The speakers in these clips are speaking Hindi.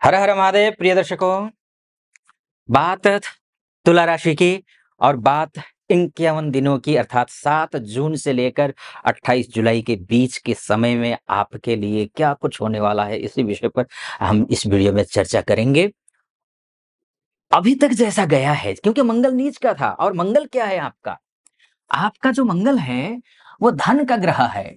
हर हर महादेव प्रिय दर्शकों, बात तुला राशि की और बात 51 दिनों की अर्थात 7 जून से लेकर 28 जुलाई के बीच के समय में आपके लिए क्या कुछ होने वाला है, इसी विषय पर हम इस वीडियो में चर्चा करेंगे। अभी तक जैसा गया है, क्योंकि मंगल नीच का था और मंगल क्या है आपका? आपका जो मंगल है, वो धन का ग्रह है।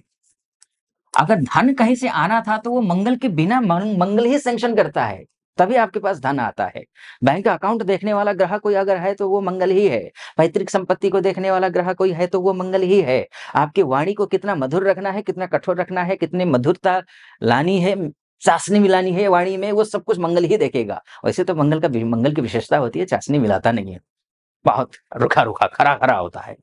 अगर धन कहीं से आना था तो वो मंगल के बिना मंगल ही सैंक्शन करता है, तभी आपके पास धन आता है। बैंक अकाउंट देखने वाला ग्रह कोई अगर है तो वो मंगल ही है। पैतृक संपत्ति को देखने वाला ग्रह कोई है तो वो मंगल ही है। आपकी वाणी को कितना मधुर रखना है, कितना कठोर रखना है, कितनी मधुरता लानी है, चाशनी मिलानी है वाणी में, वो सब कुछ मंगल ही देखेगा। वैसे तो मंगल की विशेषता होती है, चाशनी मिलाता नहीं है, बहुत रुखा रुखा खरा खरा होता है।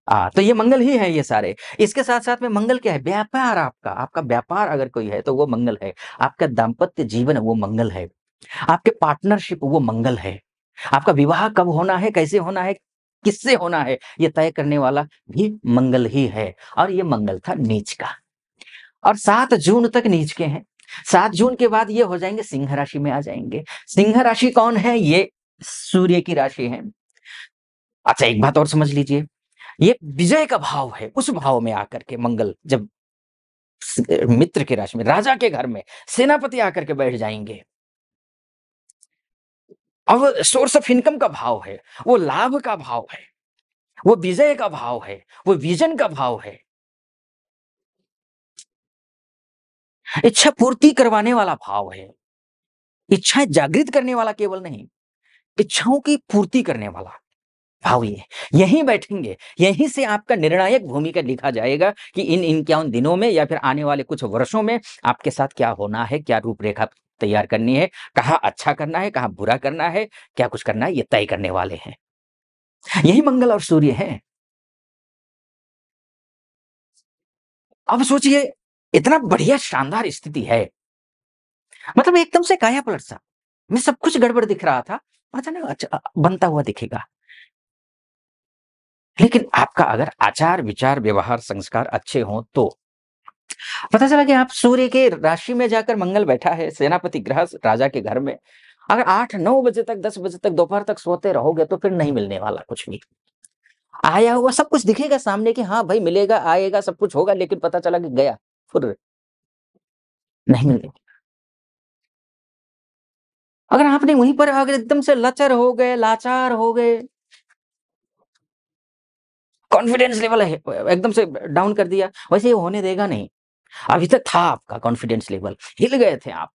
तो ये मंगल ही है ये सारे। इसके साथ-साथ में मंगल क्या है? व्यापार आपका, आपका व्यापार अगर कोई है तो वो मंगल है। आपका दाम्पत्य जीवन वो मंगल है। आपके पार्टनरशिप वो मंगल है। आपका विवाह कब होना है, कैसे होना है, किससे होना है, ये तय करने वाला भी मंगल ही है और ये मंगल था नीच का। और 7 जून तक नीच के हैं। 7 जून के बाद ये हो जाएंगे सिंह राशि में आ जाएंगे। सिंह राशि कौन है? ये सूर्य की राशि है। अच्छा, एक बात और समझ लीजिए, ये विजय का भाव है। उस भाव में आकर के मंगल जब मित्र की राशि में, राजा के घर में सेनापति आकर के बैठ जाएंगे, अब सोर्स ऑफ इनकम का भाव है, वो लाभ का भाव है, वो विजय का भाव है, वो विजन का भाव है, इच्छा पूर्ति करवाने वाला भाव है, इच्छाएं जागृत करने वाला केवल नहीं, इच्छाओं की पूर्ति करने वाला भाव ये। यहीं बैठेंगे, यहीं से आपका निर्णायक भूमिका लिखा जाएगा कि इन 51 दिनों में या फिर आने वाले कुछ वर्षों में आपके साथ क्या होना है, क्या रूपरेखा तैयार करनी है, कहाँ अच्छा करना है, कहाँ बुरा करना है, क्या कुछ करना है, ये तय करने वाले हैं। यही मंगल और सूर्य है। अब सोचिए, इतना बढ़िया शानदार स्थिति है, मतलब एकदम से काया पलट सा। मैं सब कुछ गड़बड़ दिख रहा था, अचानक अच्छा बनता हुआ दिखेगा। लेकिन आपका अगर आचार विचार व्यवहार संस्कार अच्छे हों तो पता चला कि आप सूर्य के राशि में जाकर मंगल बैठा है, सेनापति ग्रह राजा के घर में। अगर 8-9 बजे तक, 10 बजे तक, दोपहर तक सोते रहोगे तो फिर नहीं मिलने वाला कुछ भी। आया हुआ सब कुछ दिखेगा सामने कि हाँ भाई मिलेगा, आएगा, सब कुछ होगा, लेकिन पता चला कि गया, फुर्र, नहीं मिलेगा। अगर आपने वहीं पर अगर एकदम से लचर हो गए, लाचार हो गए, कॉन्फिडेंस लेवल है एकदम से डाउन कर दिया, वैसे ये होने देगा नहीं। अभी तक था आपका कॉन्फिडेंस लेवल, हिल गए थे आप।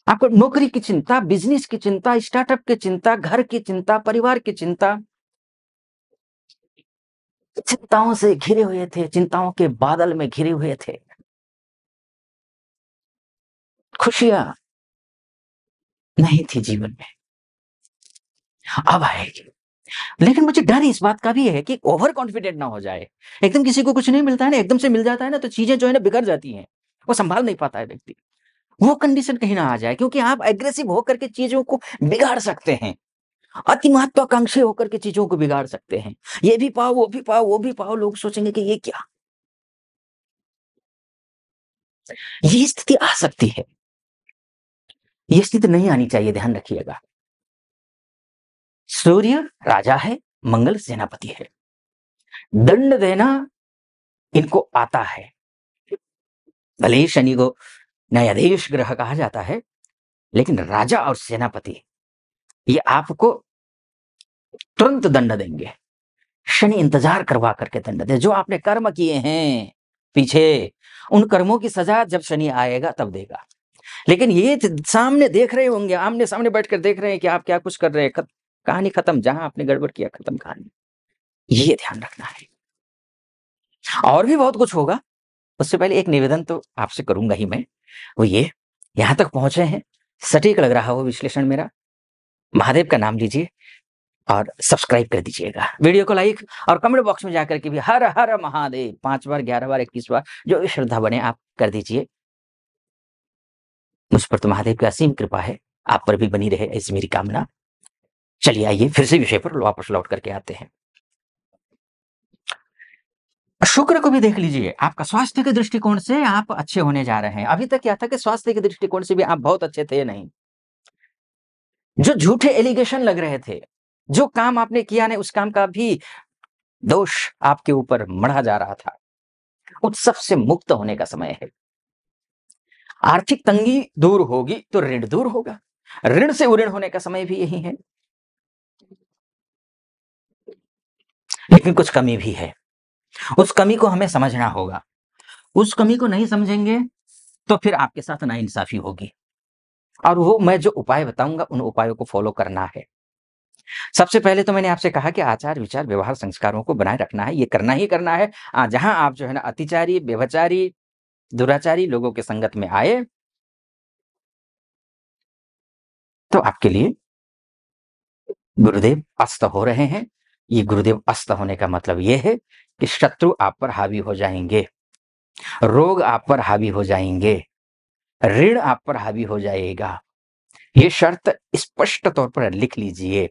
आपको नौकरी की चिंता, बिजनेस की चिंता, स्टार्टअप की चिंता, घर की चिंता, परिवार की चिंता, चिंताओं से घिरे हुए थे, चिंताओं के बादल में घिरे हुए थे। खुशियां नहीं थी जीवन में, अब आएगी। लेकिन मुझे डर इस बात का भी है कि ओवर कॉन्फिडेंट ना हो जाए। एकदम किसी को कुछ नहीं मिलता है ना, एकदम से मिल जाता है ना, तो चीजें जो है ना बिगड़ जाती हैं, वो संभाल नहीं पाता है व्यक्ति। वो कंडीशन कहीं ना आ जाए, क्योंकि आप एग्रेसिव होकर के चीजों को बिगाड़ सकते हैं, अति महत्वाकांक्षी होकर के चीजों को बिगाड़ सकते हैं। ये भी पाओ, वो भी पाओ, वो भी पाओ, लोग सोचेंगे कि ये क्या। ये स्थिति आ सकती है, ये स्थिति नहीं आनी चाहिए, ध्यान रखिएगा। सूर्य राजा है, मंगल सेनापति है। दंड देना इनको आता है। भले ही शनि को न्यायाधीश ग्रह कहा जाता है, लेकिन राजा और सेनापति ये आपको तुरंत दंड देंगे। शनि इंतजार करवा करके दंड दे, जो आपने कर्म किए हैं पीछे, उन कर्मों की सजा जब शनि आएगा तब देगा। लेकिन ये सामने देख रहे होंगे, आमने सामने बैठकर देख रहे हैं कि आप क्या कुछ कर रहे हैं, कहानी खत्म, जहां आपने गड़बड़ किया खत्म कहानी। ये ध्यान रखना है। और भी बहुत कुछ होगा, उससे पहले एक निवेदन तो आपसे करूंगा ही मैं, वो ये, यहां तक पहुंचे हैं, सटीक लग रहा हो विश्लेषण मेरा, महादेव का नाम लीजिए और सब्सक्राइब कर दीजिएगा, वीडियो को लाइक और कमेंट बॉक्स में जाकर के भी हर हर महादेव 5 बार, 11 बार, 21 बार, जो भी श्रद्धा बने आप कर दीजिए। मुझ पर तो महादेव की असीम कृपा है, आप पर भी बनी रहे ऐसी मेरी कामना। चलिए आइए फिर से विषय पर वापस लौट करके आते हैं। शुक्र को भी देख लीजिए, आपका स्वास्थ्य के दृष्टिकोण से आप अच्छे होने जा रहे हैं। अभी तक क्या था कि स्वास्थ्य के दृष्टिकोण से भी आप बहुत अच्छे थे नहीं। जो झूठे एलिगेशन लग रहे थे, जो काम आपने किया नहीं, उस काम का भी दोष आपके ऊपर मढ़ा जा रहा था। उस सब से मुक्त होने का समय है। आर्थिक तंगी दूर होगी तो ऋण दूर होगा। ऋण से उऋण होने का समय भी यही है। लेकिन कुछ कमी भी है। उस कमी को हमें समझना होगा। उस कमी को नहीं समझेंगे तो फिर आपके साथ नाइंसाफी होगी। और वो मैं जो उपाय बताऊँगा, उन उपायों को फ़ॉलो करना है। सबसे पहले तो मैंने आपसे कहा कि आचार, विचार, व्यवहार, संस्कारों को बनाए रखना है, ये करना ही करना है। जहाँ आप जो है ना अतिचारी, व्यभिचारी, दुराचारी लोगों के संगत में आए, तो आपके लिए गुरुदेव अस्त हो रहे हैं। ये गुरुदेव अस्त होने का मतलब ये है कि शत्रु आप पर हावी हो जाएँगे, रोग आप पर हावी हो जाएँगे, ऋण आप पर हावी हो जाएगा। ये शर्त स्पष्ट तौर पर लिख लीजिए।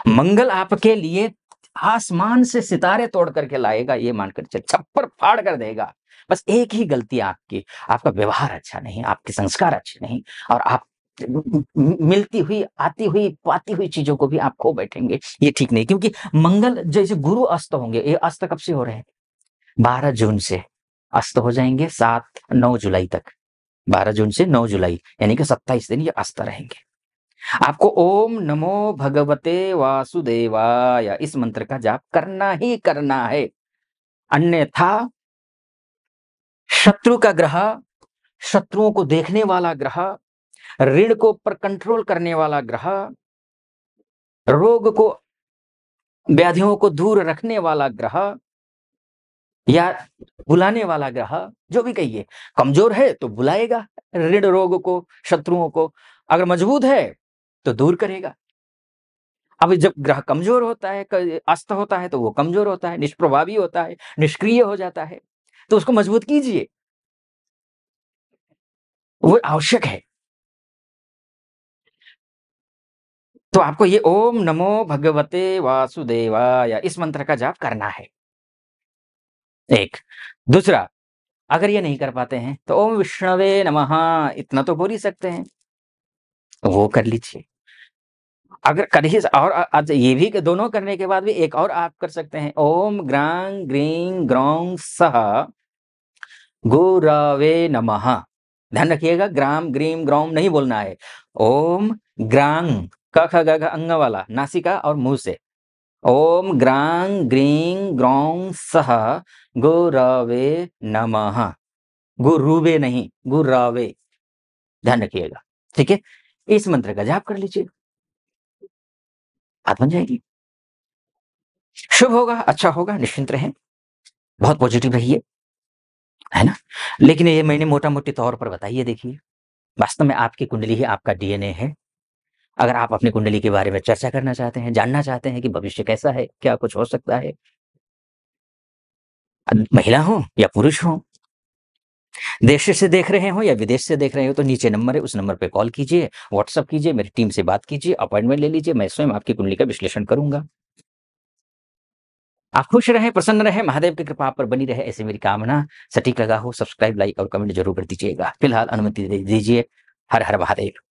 मंगल आपके लिए आसमान से सितारे तोड़ करके लाएगा, ये मानकर चल छप्पर फाड़ कर देगा। बस एक ही गलती आपकी, आपका व्यवहार अच्छा नहीं, आपके संस्कार अच्छे नहीं और आप मिलती हुई, आती हुई, पाती हुई चीज़ों को भी आप खो बैठेंगे। ये ठीक नहीं, क्योंकि मंगल जैसे गुरु अस्त होंगे, ये अस्त कब से हो रहे हैं? 12 जून से अस्त हो जाएँगे 7-9 जुलाई तक। 12 जून से 9 जुलाई यानी कि 27 दिन ये अस्त रहेंगे। आपको ओम नमो भगवते वासुदेवाय इस मंत्र का जाप करना ही करना है। अन्यथा शत्रु का ग्रह, शत्रुओं को देखने वाला ग्रह, ऋण को पर कंट्रोल करने वाला ग्रह, रोग को, व्याधियों को दूर रखने वाला ग्रह या बुलाने वाला ग्रह, जो भी कहिए, कमजोर है तो बुलाएगा ऋण रोग को, शत्रुओं को। अगर मजबूत है तो दूर करेगा। अब जब ग्रह कमजोर होता है, अस्त होता है, तो वो कमजोर होता है, निष्प्रभावी होता है, निष्क्रिय हो जाता है, तो उसको मजबूत कीजिए। वो आवश्यक है। तो आपको ये ओम नमो भगवते वासुदेवाय इस मंत्र का जाप करना है। एक। दूसरा, अगर ये नहीं कर पाते हैं तो ओम विष्णवे नमः इतना तो बोल ही सकते हैं, वो कर लीजिए। अगर कर ही और अच्छा, ये भी दोनों करने के बाद भी एक और आप कर सकते हैं, ओम ग्रां ग्रीं ग्रौं सः गुरवे नमः। ध्यान रखिएगा, ग्राम ग्रीम ग्रौम नहीं बोलना है। ओम ग्रांग, क ख ग घ अंग वाला, नासिका और मुंह से। ओम ग्रांग ग्रीं ग्रौं सः गुरवे नमः। गुरुवे नहीं, गुरवे। ध्यान रखिएगा, ठीक है? इस मंत्र का जाप कर लीजिए, बात बन जाएगी। शुभ होगा, अच्छा होगा, निश्चिंत रहें, बहुत पॉजिटिव रहिए, है ना? लेकिन ये मैंने मोटा-मोटी तौर पर बताई है, देखिए। वास्तव में आपकी कुंडली ही आपका डीएनए है। अगर आप अपनी कुंडली के बारे में चर्चा करना चाहते हैं, जानना चाहते हैं कि भविष्य कैसा है, क्या कुछ हो सकता है, महिला हो या पुरुष हो, देश से देख रहे हो या विदेश से देख रहे हो, तो नीचे नंबर है, उस नंबर पे कॉल कीजिए, व्हाट्सएप कीजिए, मेरी टीम से बात कीजिए, अपॉइंटमेंट ले लीजिए, मैं स्वयं आपकी कुंडली का विश्लेषण करूँगा। आप खुश रहें, प्रसन्न रहें, महादेव की कृपा आप पर बनी रहे, ऐसी मेरी कामना। सटीक लगा हो, सब्सक्राइब, लाइक और कमेंट ज़रूर कर दीजिएगा। फिलहाल अनुमति दे दीजिए। हर हर महादेव।